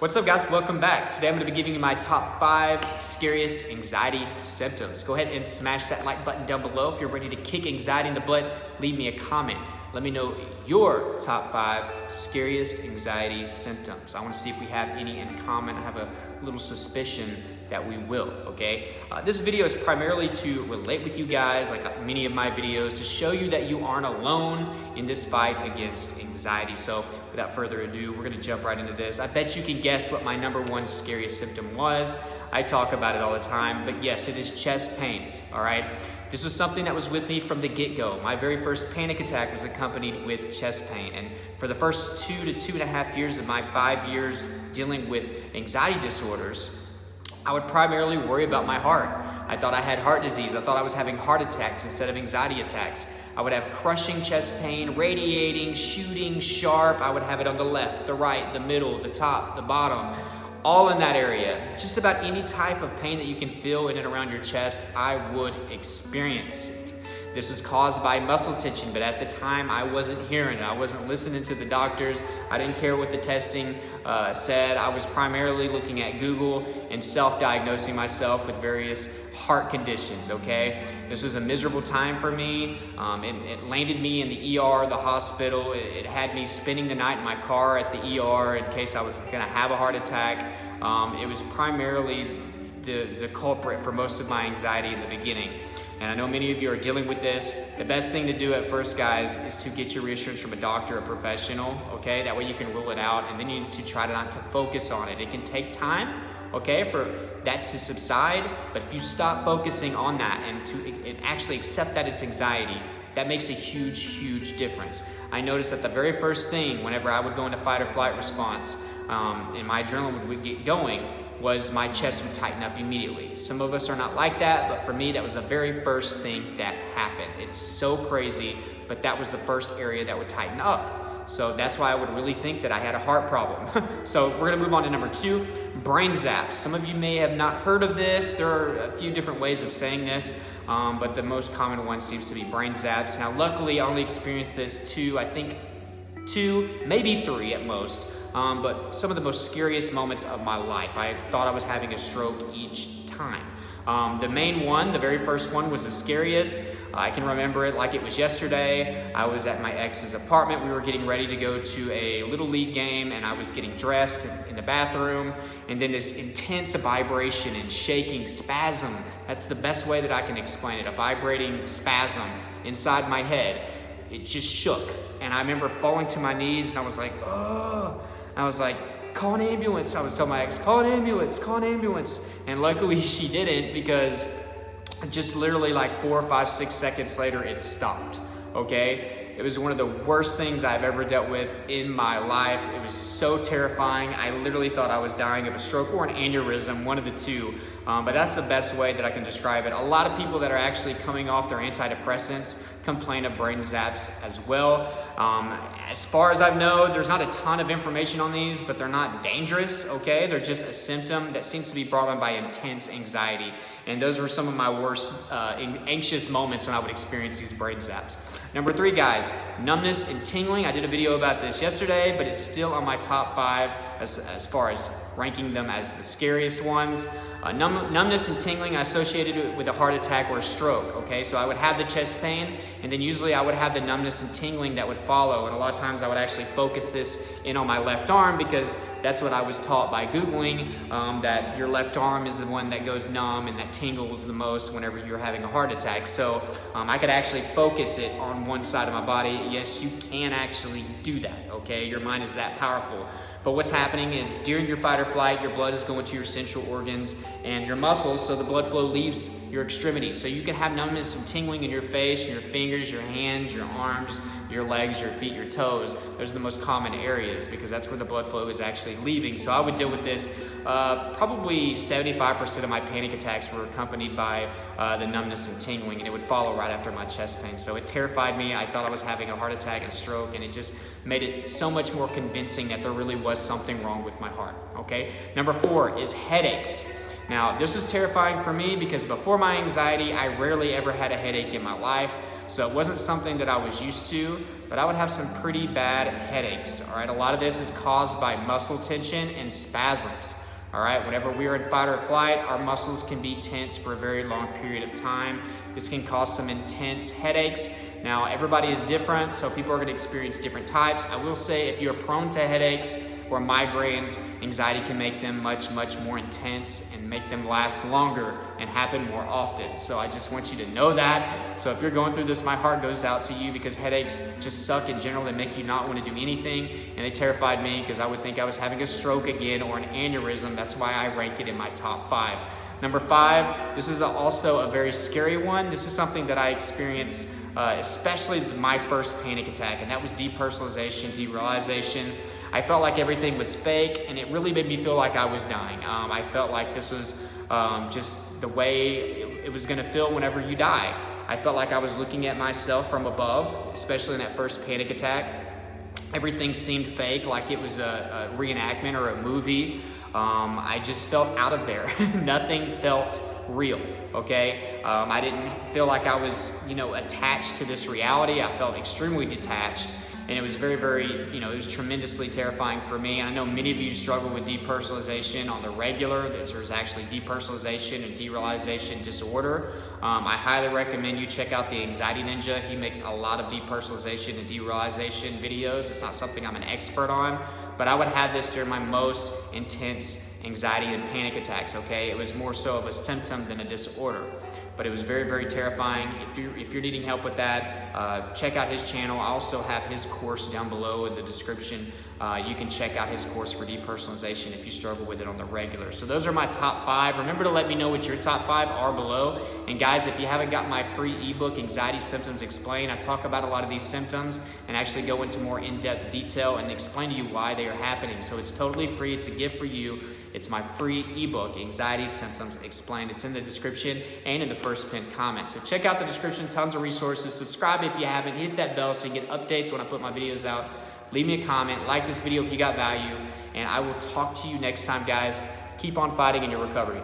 What's up, guys? Welcome back. Today I'm going to be giving you my top 5 scariest anxiety symptoms. Go ahead and smash that like button down below. If you're ready to kick anxiety in the butt, leave me a comment. Let me know your top 5 scariest anxiety symptoms. I want to see if we have any in common. I have a little suspicion that we will, okay? This video is primarily to relate with you guys, like many of my videos, to show you that you aren't alone in this fight against anxiety. So without further ado, we're gonna jump right into this. I bet you can guess what my number 1 scariest symptom was. I talk about it all the time, but yes, it is chest pains, all right? This was something that was with me from the get-go. My very first panic attack was accompanied with chest pain. And for the first 2 to 2.5 years of my 5 years dealing with anxiety disorders, I would primarily worry about my heart. I thought I had heart disease. I thought I was having heart attacks instead of anxiety attacks. I would have crushing chest pain, radiating, shooting, sharp. I would have it on the left, the right, the middle, the top, the bottom, all in that area. Just about any type of pain that you can feel in and around your chest, I would experience it. This was caused by muscle tension, but at the time I wasn't hearing it. I wasn't listening to the doctors. I didn't care what the testing said. I was primarily looking at Google and self-diagnosing myself with various heart conditions, okay? This was a miserable time for me. It landed me in the ER, the hospital. It had me spending the night in my car at the ER in case I was gonna have a heart attack. It was primarily the culprit for most of my anxiety in the beginning. And I know many of you are dealing with this. The best thing to do at first, guys, is to get your reassurance from a doctor, a professional, okay? That way you can rule it out, and then you need to try not to focus on it. It can take time, okay, for that to subside, but if you stop focusing on that and actually accept that it's anxiety, that makes a huge, huge difference. I noticed that the very first thing, whenever I would go into fight or flight response, and my adrenaline would get going, was my chest would tighten up immediately. Some of us are not like that, but for me, that was the very first thing that happened. It's so crazy, but that was the first area that would tighten up. So that's why I would really think that I had a heart problem. So we're gonna move on to number 2, brain zaps. Some of you may have not heard of this. There are a few different ways of saying this, but the most common one seems to be brain zaps. Now, luckily, I only experienced this 2, maybe 3 at most. But some of the most scariest moments of my life. I thought I was having a stroke each time. The main one, the very first one, was the scariest. I can remember it like it was yesterday. I was at my ex's apartment. We were getting ready to go to a Little League game, and I was getting dressed in the bathroom, and then this intense vibration and shaking spasm. That's the best way that I can explain it. A vibrating spasm inside my head. It just shook, and I remember falling to my knees, and I was like, oh. I was like, call an ambulance. I was telling my ex, call an ambulance, call an ambulance. And luckily she didn't, because just literally like 4, 5, 6 seconds later, it stopped, okay? It was one of the worst things I've ever dealt with in my life. It was so terrifying. I literally thought I was dying of a stroke or an aneurysm, one of the two. But that's the best way that I can describe it. A lot of people that are actually coming off their antidepressants complain of brain zaps as well. As far as I know, there's not a ton of information on these, but they're not dangerous, okay? They're just a symptom that seems to be brought on by intense anxiety. And those were some of my worst anxious moments when I would experience these brain zaps. Number 3, guys, numbness and tingling. I did a video about this yesterday, but it's still on my top 5 as far as ranking them as the scariest ones. Numbness and tingling, I associated it with a heart attack or a stroke, okay? So I would have the chest pain, and then usually I would have the numbness and tingling that would follow, and a lot of times I would actually focus this in on my left arm, because that's what I was taught by Googling, that your left arm is the one that goes numb and that tingles the most whenever you're having a heart attack. So I could actually focus it on one side of my body. Yes, you can actually do that, okay? Your mind is that powerful. But what's happening is during your fight or flight, your blood is going to your central organs and your muscles, so the blood flow leaves your extremities. So you can have numbness and tingling in your face, your fingers, your hands, your arms, your legs, your feet, your toes. Those are the most common areas because that's where the blood flow is actually leaving. So I would deal with this. Probably 75% of my panic attacks were accompanied by the numbness and tingling, and it would follow right after my chest pain. So it terrified me. I thought I was having a heart attack and a stroke, and it just made it so much more convincing that there really was something wrong with my heart, okay? Number 4 is headaches. Now, this was terrifying for me because before my anxiety, I rarely ever had a headache in my life. So it wasn't something that I was used to, but I would have some pretty bad headaches. All right, a lot of this is caused by muscle tension and spasms. All right, whenever we are in fight or flight, our muscles can be tense for a very long period of time. This can cause some intense headaches. Now, everybody is different, so people are going to experience different types. I will say if you're prone to headaches or migraines, anxiety can make them much more intense and make them last longer and happen more often. So I just want you to know that. So if you're going through this, my heart goes out to you, because headaches just suck in general. They make you not want to do anything, and they terrified me because I would think I was having a stroke again or an aneurysm. That's why I rank it in my top 5. Number 5, this is also a very scary one. This is something that I experienced, especially my first panic attack, and that was depersonalization, derealization. I felt like everything was fake, and it really made me feel like I was dying. I felt like this was just the way it was going to feel whenever you die. I felt like I was looking at myself from above, especially in that first panic attack. Everything seemed fake, like it was a reenactment or a movie. I just felt out of there. Nothing felt real, okay? I didn't feel like I was, attached to this reality. I felt extremely detached, and it was very, it was tremendously terrifying for me. And I know many of you struggle with depersonalization on the regular. There's actually depersonalization and derealization disorder. I highly recommend you check out the Anxiety Ninja. He makes a lot of depersonalization and derealization videos. It's not something I'm an expert on, but I would have this during my most intense anxiety and panic attacks, okay? It was more so of a symptom than a disorder, but it was very terrifying. If you're needing help with that, check out his channel. I also have his course down below in the description. You can check out his course for depersonalization if you struggle with it on the regular. So those are my top 5. Remember to let me know what your top 5 are below. And guys, if you haven't got my free ebook, Anxiety Symptoms Explained, I talk about a lot of these symptoms and actually go into more in-depth detail and explain to you why they are happening. So it's totally free. It's a gift for you. It's my free ebook, Anxiety Symptoms Explained. It's in the description and in the first pinned comment. So check out the description, tons of resources. Subscribe if you haven't. Hit that bell so you get updates when I put my videos out. Leave me a comment, like this video if you got value, and I will talk to you next time, guys. Keep on fighting in your recovery.